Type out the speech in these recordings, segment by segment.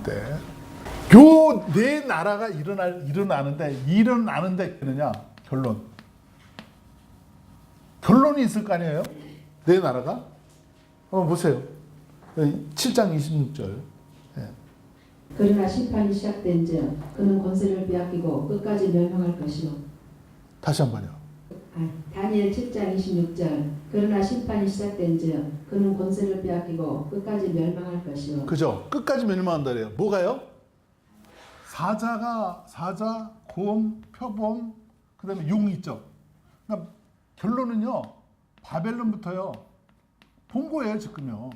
때. 요 네 나라가 일어나는데 그느냐 결론이 있을 거 아니에요? 네 나라가 한번 보세요. 7장 26절. 그러나 심판이 시작된즉 그는 권세를 빼앗기고 끝까지 멸망할 것이요. 다시 한번요. 다니엘 7장 26절. 그러나 심판이 시작된즉 그는 권세를 빼앗기고 끝까지 멸망할 것이요. 그죠? 끝까지 멸망한다 그래요. 뭐가요? 사자, 곰, 표범, 그다음에 용 있죠. 그러니까 결론은요. 바벨론부터요. 본 거예요, 지금요.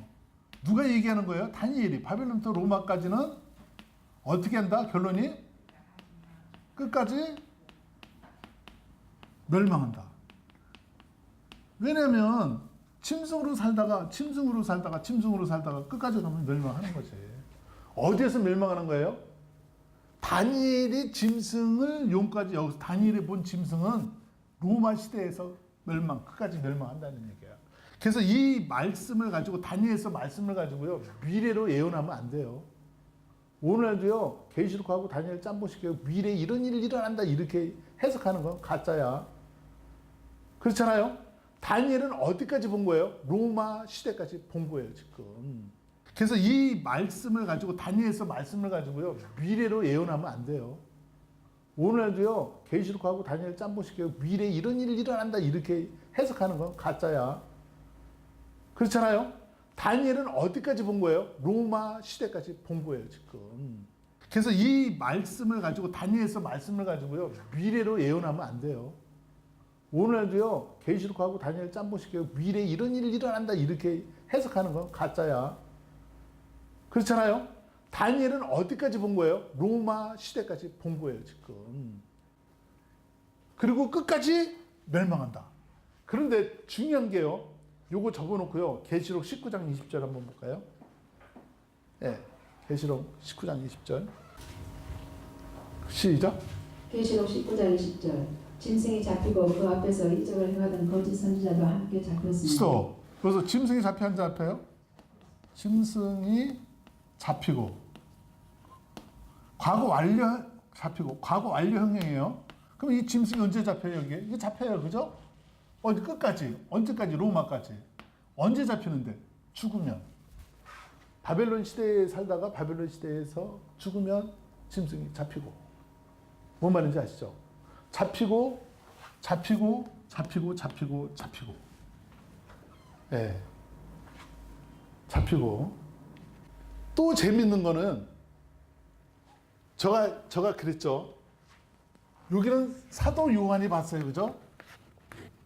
누가 얘기하는 거예요? 다니엘이. 바벨론부터 로마까지는 어떻게 한다? 결론이 끝까지 멸망한다. 왜냐면 짐승으로 살다가 끝까지 가면 멸망하는 거지. 어디에서 멸망하는 거예요? 다니엘이 짐승을 용까지 여기서 다니엘이 본 짐승은 로마 시대에서 끝까지 멸망한다는 얘기야. 그래서 이 말씀을 가지고 다니엘서 말씀을 가지고요 미래로 예언하면 안 돼요. 오늘도요 계시록하고 다니엘 짬뽕시켜요. 미래에 이런 일이 일어난다 이렇게 해석하는 건 가짜야. 그렇잖아요. 다니엘은 어디까지 본 거예요? 로마 시대까지 본 거예요 지금. 그래서 이 말씀을 가지고 다니엘서 말씀을 가지고요 미래로 예언하면 안 돼요. 오늘도요 계시록하고 다니엘 짬뽕시켜요. 미래에 이런 일이 일어난다 이렇게 해석하는 건 가짜야. 그렇잖아요. 다니엘은 어디까지 본 거예요? 로마 시대까지 본 거예요 지금. 그래서 이 말씀을 가지고 다니엘서 말씀을 가지고요 미래로 예언하면 안 돼요. 오늘도요 계시록하고 다니엘 짬뽕시켜요. 미래에 이런 일이 일어난다 이렇게 해석하는 건 가짜야. 그렇잖아요. 다니엘은 어디까지 본 거예요? 로마 시대까지 본 거예요 지금. 그리고 끝까지 멸망한다. 그런데 중요한 게요. 요거 적어놓고요. 계시록 19장 20절 한번 볼까요? 네, 계시록 19장 20절. 시작. 계시록 19장 20절. 짐승이 잡히고 그 앞에서 이적을 행하던 거짓 선지자도 함께 잡혔습니다. 스톱. 그래서 짐승이 잡혀요? 짐승이 잡히고 과거 완료형이에요. 그럼 이 짐승이 언제 잡혀요? 이게 잡혀요, 그죠? 끝까지 언제까지? 로마까지. 언제 잡히는데? 죽으면. 바벨론 시대에 살다가 바벨론 시대에서 죽으면 짐승이 잡히고. 뭔 말인지 아시죠? 잡히고. 예. 잡히고. 또 재밌는 거는 제가 그랬죠. 여기는 사도 요한이 봤어요. 그죠?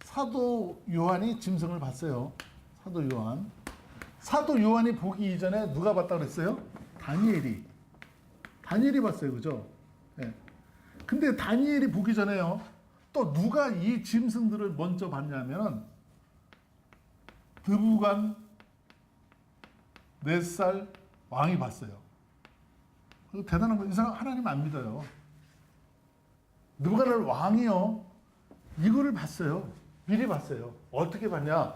사도 요한이 짐승을 봤어요. 사도 요한이 보기 이전에 누가 봤다 그랬어요? 다니엘이 봤어요. 그죠? 네. 근데 다니엘이 보기 전에요. 또 누가 이 짐승들을 먼저 봤냐면 느부갓네살 왕이 봤어요. 대단한 거. 이 사람 하나님 안 믿어요. 느부갓네살 왕이요. 이거를 봤어요. 미리 봤어요. 어떻게 봤냐?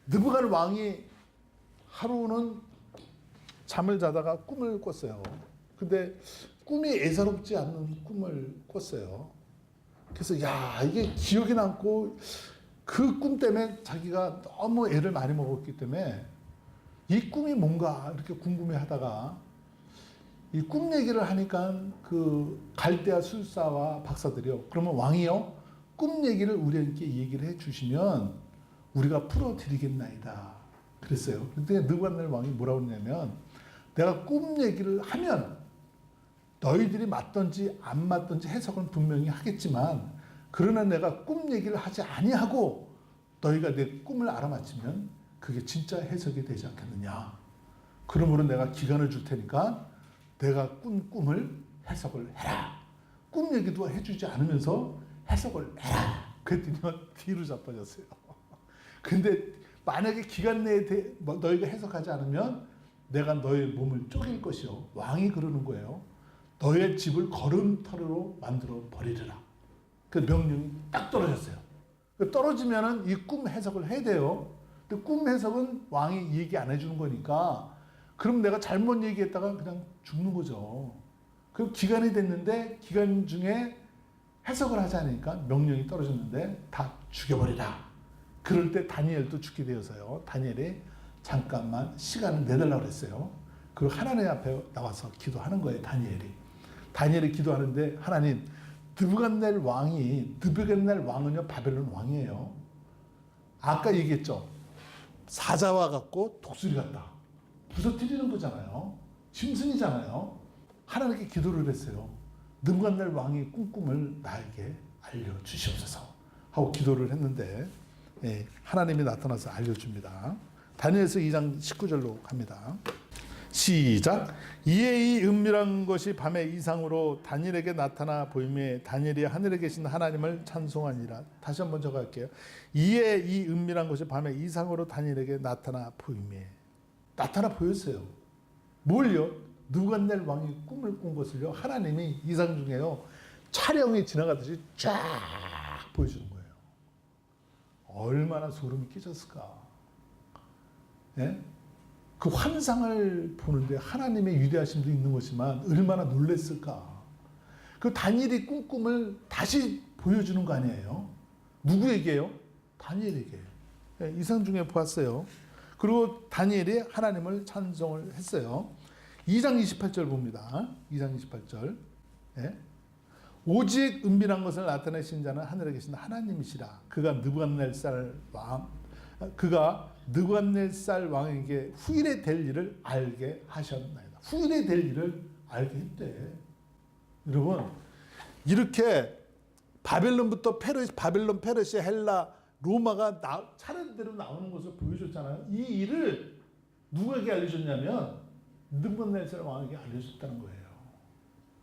느부갓 왕이 하루는 잠을 자다가 꿈을 꿨어요. 근데 꿈이 예사롭지 않는 꿈을 꿨어요. 그래서 이게 기억이 남고 그 꿈 때문에 자기가 너무 애를 많이 먹었기 때문에 이 꿈이 뭔가 이렇게 궁금해하다가 이 꿈 얘기를 하니까 그 갈대아 술사와 박사들이요. 그러면 왕이요. 꿈 얘기를 우리에게 얘기를 해주시면 우리가 풀어드리겠나이다. 그랬어요. 근데 느부갓네살 왕이 뭐라고 했냐면 내가 꿈 얘기를 하면 너희들이 맞든지 안 맞든지 해석은 분명히 하겠지만 그러나 내가 꿈 얘기를 하지 아니하고 너희가 내 꿈을 알아맞히면 그게 진짜 해석이 되지 않겠느냐. 그러므로 내가 기간을 줄 테니까 내가 꾼 꿈을 해석을 해라. 꿈 얘기도 해주지 않으면서 해석을 해라. 그랬더니 뒤로 자빠졌어요. 근데 만약에 기간 내에 너희가 해석하지 않으면 내가 너의 몸을 쪼갤 것이요. 왕이 그러는 거예요. 너의 집을 걸음터로 만들어 버리리라. 그 명령이 딱 떨어졌어요. 떨어지면은 이 꿈 해석을 해야 돼요. 근데 꿈 해석은 왕이 얘기 안 해주는 거니까 그럼 내가 잘못 얘기했다가 그냥 죽는 거죠. 그럼 기간이 됐는데 기간 중에 해석을 하지 않으니까 명령이 떨어졌는데 다 죽여버리라. 그럴 때 다니엘도 죽게 되어서요. 다니엘이 잠깐만 시간을 내달라고 그랬어요. 그리고 하나님 앞에 나와서 기도하는 거예요. 다니엘이 기도하는데 하나님, 느부갓네살 왕은요 바벨론 왕이에요. 아까 얘기했죠. 사자와 같고 독수리 같다. 부서뜨리는 거잖아요. 짐승이잖아요. 하나님께 기도를 했어요. 느부갓네살 왕의 꿈을 나에게 알려주시옵소서 하고 기도를 했는데 하나님이 나타나서 알려줍니다. 다니엘서 2장 19절로 갑니다. 시작. 이에 이 은밀한 것이 밤의 이상으로 다니엘에게 나타나 보임에 다니엘이 하늘에 계신 하나님을 찬송하니라. 다시 한번 적어갈게요. 이에 이 은밀한 것이 밤의 이상으로 다니엘에게 나타나 보임에. 나타나 보였어요. 뭘요? 느부갓네살 왕이 꿈을 꾼 것을요. 하나님이 이상 중에요. 촬영이 지나가듯이 쫙 보여주는 거예요. 얼마나 소름이 끼쳤을까. 예? 그 환상을 보는데 하나님의 위대하심도 있는 것이지만 얼마나 놀랬을까. 그 다니엘이 꾼 꿈을 다시 보여주는 거 아니에요. 누구에게요? 다니엘에게. 이상 중에 보았어요. 그리고 다니엘이 하나님을 찬송을 했어요. 2장 28절 봅니다. 2장 28절. 예? 오직 은밀한 것을 나타내신 자는 하늘에 계신 하나님이시라. 그가 느부갓네살 왕에게 후일에 될 일을 알게 하셨나이다. 후일에 될 일을 알게 했대. 여러분, 이렇게 바벨론부터 바벨론, 페르시아, 헬라, 로마가 차례대로 나오는 것을 보여줬잖아요. 이 일을 누구에게 알려줬냐면 느부갓네살 왕에게 알려줬다는 거예요.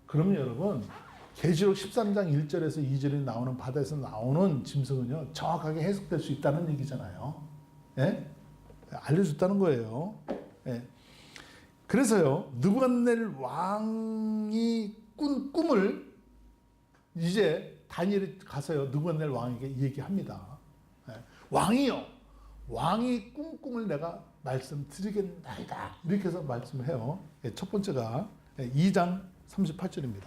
그럼 여러분, 계시록 13장 1절에서 2절에 나오는 바다에서 나오는 짐승은요 정확하게 해석될 수 있다는 얘기잖아요. 예? 알려줬다는 거예요. 예. 그래서요 느부갓네살 왕이 꾼 꿈을 이제 다니엘이 가서요 느부갓네살 왕에게 얘기합니다. 예. 왕이 꾼 꿈을 내가 말씀드리겠나이다. 이렇게 해서 말씀을 해요. 예, 첫 번째가 2장 38절입니다.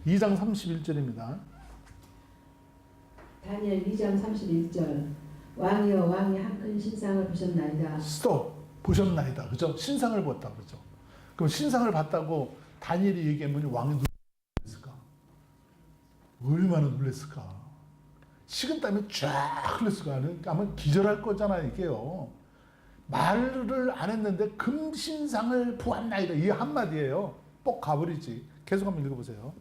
(2장 31절입니다) 다니엘 2장 31절. 왕이여 왕이 한 큰 신상을 보셨나이다. 스톱. 보셨나이다. 그죠? 신상을 봤다. 그죠? 그럼 신상을 봤다고 다니엘이 얘기하면 왕이 놀랐을까? 얼마나 놀랐을까? 식은땀이 쫙 흘렀을까? 아마 기절할 거잖아요, 이게요. 말을 안 했는데 금신상을 보았나이다. 이 한마디예요. 뻑 가버리지. 계속 한번 읽어보세요.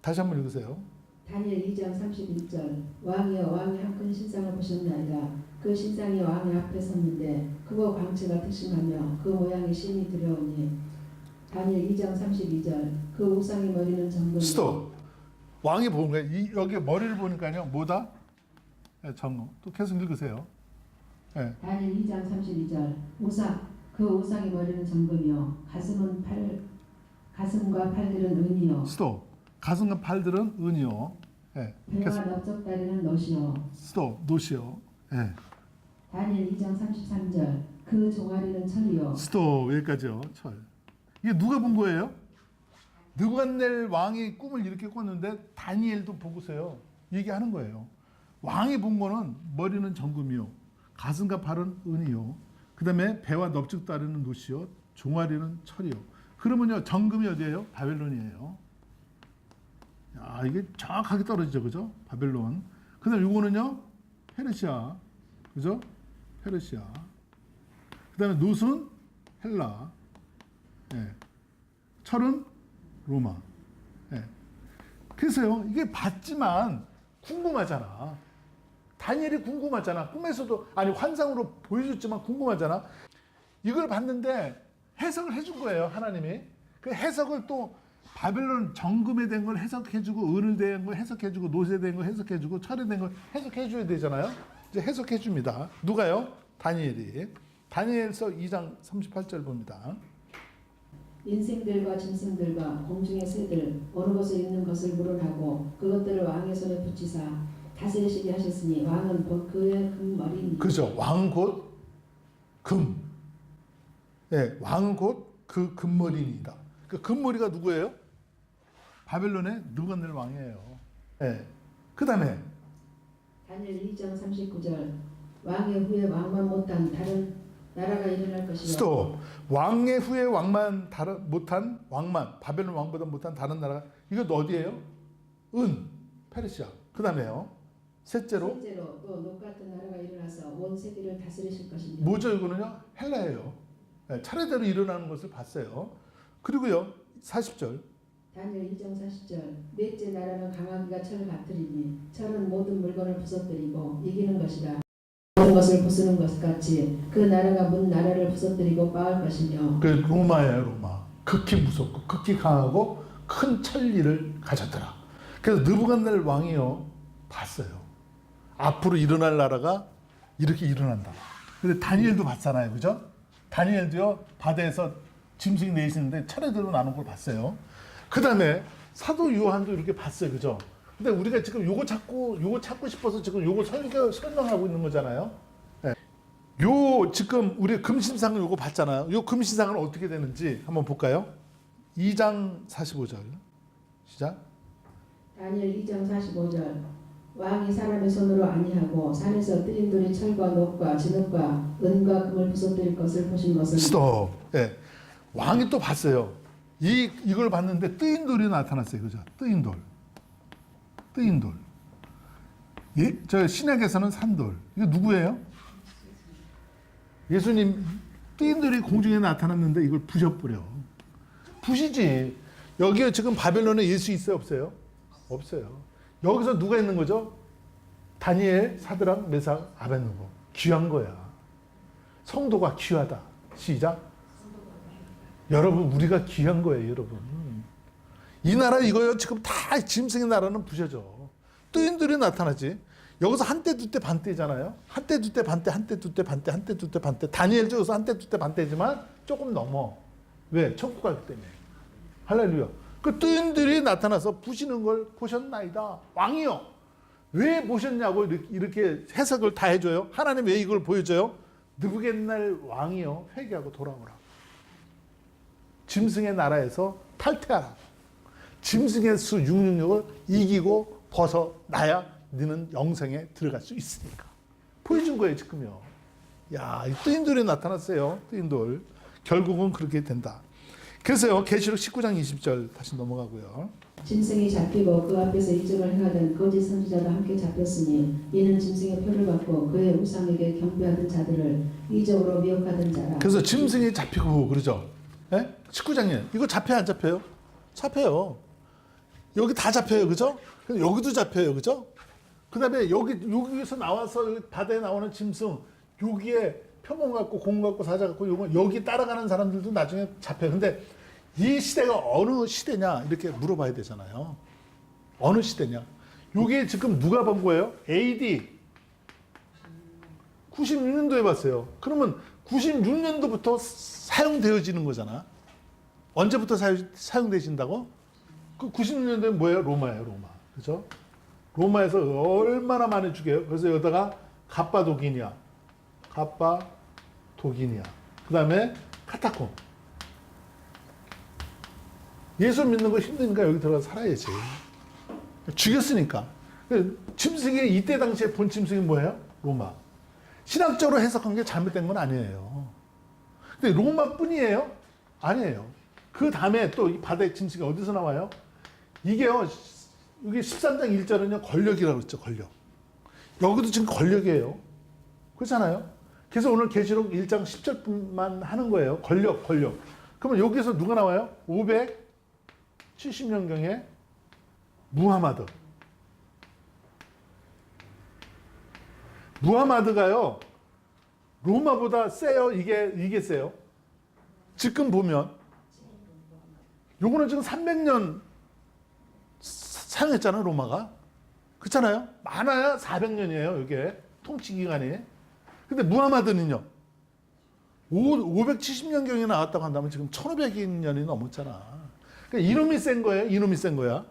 다시 한번 읽으세요. 다니엘 2장 31절. 왕이여 왕이 한 큰 신상을 보셨나이다. 그 신상이 왕의 앞에 섰는데 그거 광채가 특심하며 그 모양이 심히 두려우니. 다니엘 2장 32절. 그 우상의 머리는 정금. 스톱. 왕이 보는 거예요. 여기 머리를 보니까요. 뭐다? 네, 정금. 또 계속 읽으세요. 네. 다니엘 2장 32절. 그 우상의 머리는 정금이요 가슴과 팔들은 은이요. 스톱. 가슴과 팔들은 은이요. 네. 배와 넓적다리는 놋이요. 스톱. 놋이요. 네. 다니엘 2장 33절. 그 종아리는 철이요. 스톱. 여기까지요. 철. 이게 누가 본 거예요? 느부갓네살 왕이 꿈을 이렇게 꿨는데 다니엘도 보고서요. 얘기하는 거예요. 왕이 본 거는 머리는 정금이요. 가슴과 팔은 은이요. 그 다음에 배와 넓적다리는 놋이요. 종아리는 철이요. 그러면요. 정금이 어디예요? 바벨론이에요. 야, 이게 정확하게 떨어지죠. 그죠? 바벨론. 그 다음에 이거는요. 페르시아. 그죠? 페르시아. 그 다음에 놋은 헬라. 예. 철은 로마. 예. 그래서요. 이게 봤지만 궁금하잖아. 다니엘이 궁금하잖아. 꿈에서도 아니 환상으로 보여줬지만 궁금하잖아. 이걸 봤는데 해석을 해준 거예요. 하나님이. 그 해석을 또 바벨론 정금에 된 걸 해석해주고 은을 된 걸 해석해주고 놋에 된 걸 해석해주고 철에 된 걸 해석해줘야 되잖아요. 이제 해석해줍니다. 누가요? 다니엘이. 다니엘서 2장 38절 봅니다. 인생들과 짐승들과 공중의 새들 어느 곳에 있는 것을 물어나고 그것들을 왕의 손에 붙이사 다스리시게 하셨으니 왕은 곧 그의 금머리니. 그죠. 왕은 곧 금. 예, 왕은 곧 그 금머리니이다. 그 금머리가 누구예요? 바벨론의 느부갓네살 왕이에요. 예. 그 다음에 다니엘 2장 39절 왕의 후에 왕만 못한 다른 나라가 일어날 것이요. 스톱. 왕의 후에 왕만 못한 왕만 바벨론 왕보다 못한 다른 나라가 이거 어디예요? 페르시아. 그 다음에요. 셋째로 또 녹 같은 나라가 일어나서 온 세계를 다스리실 것입니다. 뭐죠 이거는요? 헬라예요. 네, 차례대로 일어나는 것을 봤어요. 그리고요 40절 다니엘 2장 40절 넷째 나라는 강하기가 철 같으리니 철은 모든 물건을 부서뜨리고 이기는 것이라. 모든 것을 부수는 것 같이 그 나라가 문 나라를 부서뜨리고 빠을 것이며. 그 로마예요. 로마. 극히 무섭고 극히 강하고 큰 천리를 가졌더라. 그래서 느부갓네살 왕이요 봤어요. 앞으로 일어날 나라가 이렇게 일어난다. 근데 다니엘도 봤잖아요. 그죠? 다니엘도요 바다에서 짐승이 내시는데 차례대로 나눈 걸 봤어요. 그 다음에 사도 요한도 이렇게 봤어요. 그죠? 근데 우리가 지금 요거 찾고 싶어서 지금 요거 설명하고 있는 거잖아요. 네. 요 지금 우리 금신상을 요거 봤잖아요. 요 금신상은 어떻게 되는지 한번 볼까요? 2장 45절 시작. 다니엘 2장 45절 왕이 사람의 손으로 아니하고 산에서 뜨린 돌이 철과 녹과 진흙과 은과 금을 부서뜨릴 것을 보신 것은. 스톱. 예. 왕이 또 봤어요. 이걸 봤는데 뜨인 돌이 나타났어요. 그죠? 뜨인 돌. 예? 저 신약에서는 산돌. 이거 누구예요? 예수님 뜨인 돌이 공중에 나타났는데 이걸 부셔버려. 부시지. 여기에 지금 바벨론에 예수 있어요? 없어요? 없어요. 여기서 누가 있는 거죠? 다니엘, 사드락, 메삭, 아벳느고. 귀한 거야. 성도가 귀하다. 시작. 여러분 우리가 귀한 거예요. 여러분. 이 나라 이거요. 지금 다 짐승의 나라는 부셔져. 뜨인들이 나타나지. 여기서 한때 두때 반때잖아요. 한때 두때 반때 한때 두때 반때 한때 두때 반때. 다니엘도 여기서 한때 두때 반때지만 조금 넘어. 왜? 천국 가기 때문에. 할렐루야. 그 뜨인들이 나타나서 부시는 걸 보셨나이다. 왕이요. 왜 보셨냐고 이렇게 해석을 다 해줘요. 하나님 왜 이걸 보여줘요? 느부갓네살 왕이요. 회개하고 돌아오라. 짐승의 나라에서 탈퇴하라. 짐승의 수 666을 이기고 벗어나야 너는 영생에 들어갈 수 있으니까. 보여준 거예요 지금요. 야, 이 뜨인돌이 나타났어요. 뜨인돌. 결국은 그렇게 된다. 그래서요 계시록 19장 20절 다시 넘어가고요. 짐승이 잡히고 그 앞에서 이적을 행하던 거짓 선지자도 함께 잡혔으니 이는 짐승의 표를 받고 그의 우상에게 경배하던 자들을 이적으로 미혹하던 자라. 그래서 짐승이 잡히고 그러죠. 예? 19장이에요. 이거 잡혀요 안 잡혀요? 잡혀요. 여기 다 잡혀요. 그죠? 여기도 잡혀요. 그죠? 그 다음에 여기서 나와서 바다에 나오는 짐승 여기에 표범 같고 공 같고 사자 같고 요거 여기 따라가는 사람들도 나중에 잡혀요. 근데 이 시대가 어느 시대냐 이렇게 물어봐야 되잖아요. 어느 시대냐? 이게 지금 누가 본 거예요? AD 96년도에 봤어요. 그러면 96년도부터 사용되어지는 거잖아. 언제부터 사용되신다고? 그 96년도에 뭐예요? 로마예요, 로마. 그죠? 로마에서 얼마나 많이 죽여요? 그래서 여기다가 갑바도기니아, 그 다음에 카타콤. 예수 믿는 거 힘드니까 여기 들어가서 살아야지. 죽였으니까. 짐승이 이때 당시에 본 짐승이 뭐예요? 로마. 신학적으로 해석한 게 잘못된 건 아니에요. 근데 로마뿐이에요? 아니에요. 그 다음에 또 이 바다의 짐승이 어디서 나와요? 이게요, 이게 13장 1절은요, 권력이라고 했죠, 권력. 여기도 지금 권력이에요. 그렇잖아요? 그래서 오늘 계시록 1장 10절뿐만 하는 거예요. 권력. 그러면 여기서 누가 나와요? 570년경에 무하마드. 무하마드가요, 로마보다 세요? 이게 세요? 지금 보면, 요거는 지금 300년 사용했잖아요, 로마가. 그렇잖아요? 많아야 400년이에요, 이게. 통치 기간이. 근데 무하마드는요? 570년경에 나왔다고 한다면 지금 1500년이 넘었잖아. 그러니까 이놈이 센 거예요? 이놈이 센 거야?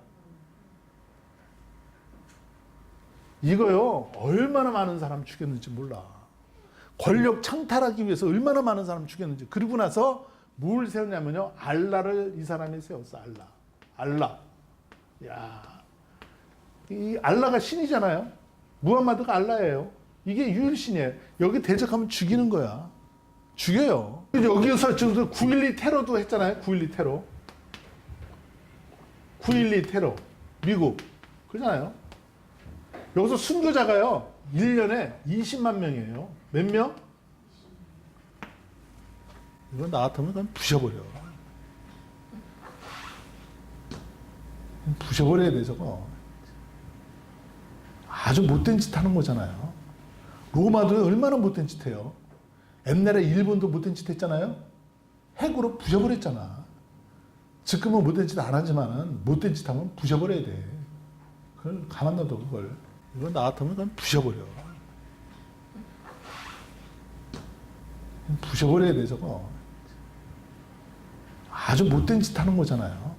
이거요, 얼마나 많은 사람 죽였는지 몰라. 권력 창탈하기 위해서 얼마나 많은 사람 죽였는지. 그리고 나서 뭘 세웠냐면요, 알라를 이 사람이 세웠어. 알라. 야, 이 알라가 신이잖아요. 무함마드가 알라예요. 이게 유일신이에요. 여기 대적하면 죽이는 거야. 죽여요. 여기서 지금 9.12 테러도 했잖아요. 9.12 테러. 9.12 테러. 미국. 그러잖아요. 여기서 순교자가요, 1년에 20만 명이에요. 몇 명? 이건 나 같으면 그냥 부셔버려. 부셔버려야 돼, 저거. 아주 못된 짓 하는 거잖아요. 로마도 얼마나 못된 짓 해요. 옛날에 일본도 못된 짓 했잖아요. 핵으로 부셔버렸잖아. 지금은 못된 짓 안 하지만은 못된 짓 하면 부셔버려야 돼. 그걸 가만 놔둬, 그걸. 이거 나 같으면 그냥 부셔버려. 부셔버려야 돼, 저거. 아주 못된 짓 하는 거잖아요.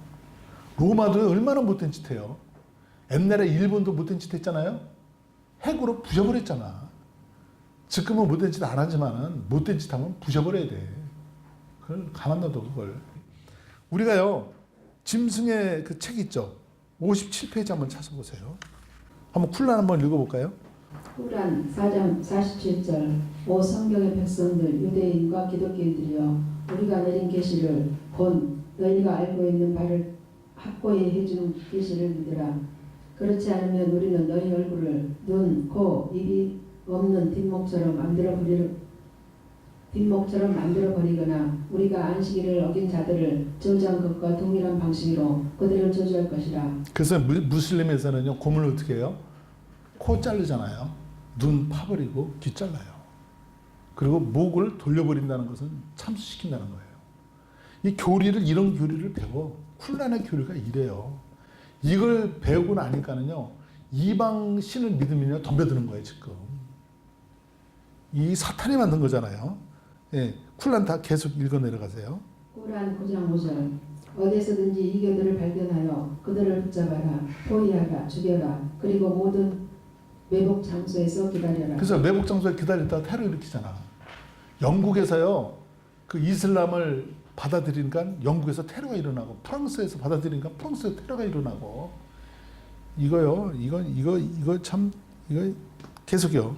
로마도 얼마나 못된 짓 해요. 옛날에 일본도 못된 짓 했잖아요. 핵으로 부셔버렸잖아. 지금은 못된 짓 안 하지만은 못된 짓 하면 부셔버려야 돼. 그걸 가만 놔둬, 그걸. 우리가요, 짐승의 그 책 있죠. 57페이지 한번 찾아보세요. 한번 쿨란 한번 읽어볼까요? 꾸란 4장 47절 오 성경의 백성들 유대인과 기독교인들이여 우리가 내린 계시를 본 너희가 알고 있는 바를 확고히 해주는 계시를 믿으라. 그렇지 않으면 우리는 너희 얼굴을 눈, 코, 입이 없는 뒷목처럼 만들어 버리거나 우리가 안식일을 어긴 자들을 저주한 것과 동일한 방식으로 그들을 저주할 것이라. 그래서 무슬림에서는요, 고문을 어떻게 해요? 코 자르잖아요. 눈 파버리고 귀 잘라요. 그리고 목을 돌려버린다는 것은 참수시킨다는 거예요. 이 교리를, 이런 교리를 배워. 쿨란의 교리가 이래요. 이걸 배우고 나니까는요, 이방 신을 믿으면요, 덤벼드는 거예요, 지금. 이 사탄이 만든 거잖아요. 예, 쿨란 다 계속 읽어 내려가세요. 꾸란 9장 5절 어디서든지 이교들을 발견하여 그들을 붙잡아라. 포위하라. 죽여라. 그리고 모든 매복 장소에서 기다려라. 그래서 매복 장소에 기다렸다가 테러 일으키잖아. 영국에서요, 그 이슬람을 받아들이니까 영국에서 테러가 일어나고, 프랑스에서 받아들이니까 프랑스에서 테러가 일어나고, 이거 계속요.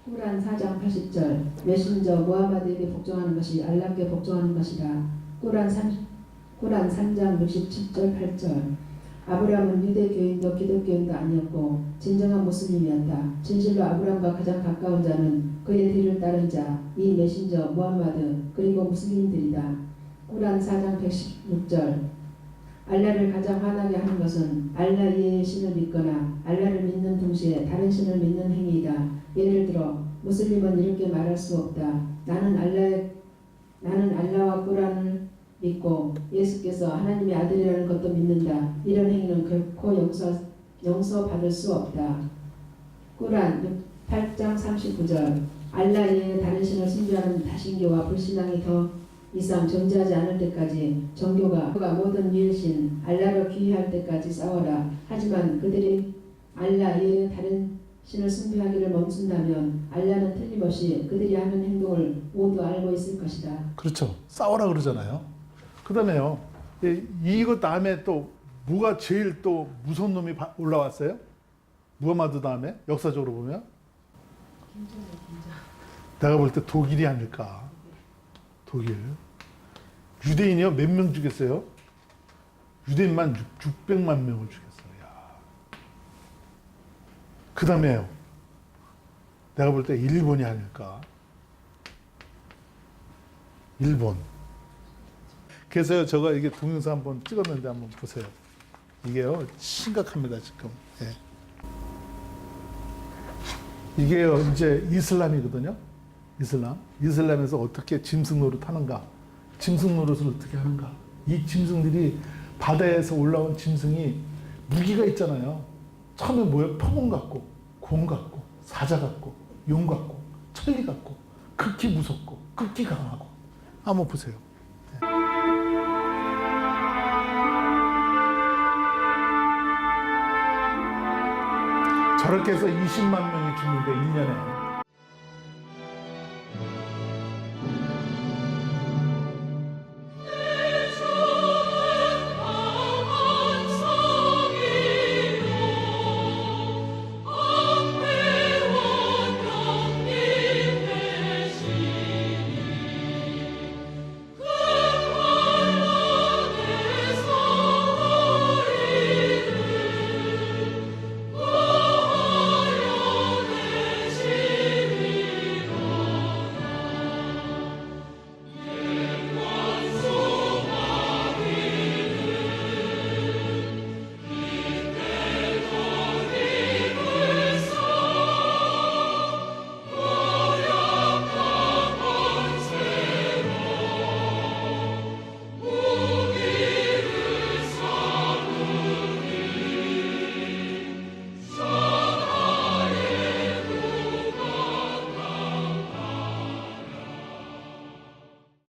꾸란 4장 80절 메신저 무하마드에게 복종하는 것이 알라께 복종하는 것이라. 꾸란 3장 67절 8절 아브라함은 유대교인도 기독교인도 아니었고 진정한 무슬림이었다. 진실로 아브라함과 가장 가까운 자는 그의 뒤를 따른 자, 이 메신저 무하마드 그리고 무슬림들이다. 꾸란 4장 116절 알라를 가장 화나게 하는 것은 알라 이외의 신을 믿거나 알라를 믿는 동시에 다른 신을 믿는 행위이다. 예를 들어 무슬림은 이렇게 말할 수 없다. 나는 알라와 꾸란을 믿고 예수께서 하나님의 아들이라는 것도 믿는다. 이런 행위는 결코 용서받을 수 없다. 꾸란 8장 39절 알라 이외의 다른 신을 숭배하는 다신교와 불신앙이 더 이상 존재하지 않을 때까지 종교가 모든 유일신 알라로 귀의할 때까지 싸워라. 하지만 그들이 알라 이외의 다른 신을 숭배하기를 멈춘다면 알라는 틀림없이 그들이 하는 행동을 모두 알고 있을 것이다. 그렇죠. 싸워라 그러잖아요. 그 다음에요, 이것 다음에 또 뭐가 제일 또 무서운 놈이 올라왔어요? 무하마드 다음에 역사적으로 보면 내가 볼 때 독일이 아닐까. 독일. 유대인이요, 몇 명 죽였어요? 유대인만 600만 명을 죽였어요. 그 다음에요, 내가 볼 때 일본이 아닐까. 일본. 그래서요, 제가 이게 동영상 한번 찍었는데 한번 보세요. 이게요, 심각합니다, 지금. 예. 이게요, 이제 이슬람이거든요. 이슬람에서 어떻게 짐승 노릇 하는가, 짐승 노릇을 어떻게 하는가. 이 짐승들이 바다에서 올라온 짐승이 무기가 있잖아요. 처음에 뭐예요? 표범 같고, 곰 같고, 사자 같고, 용 같고, 천리 같고, 극히 무섭고, 극기 강하고. 한번 보세요. 저렇게 해서 20만 명이 죽는데 1년에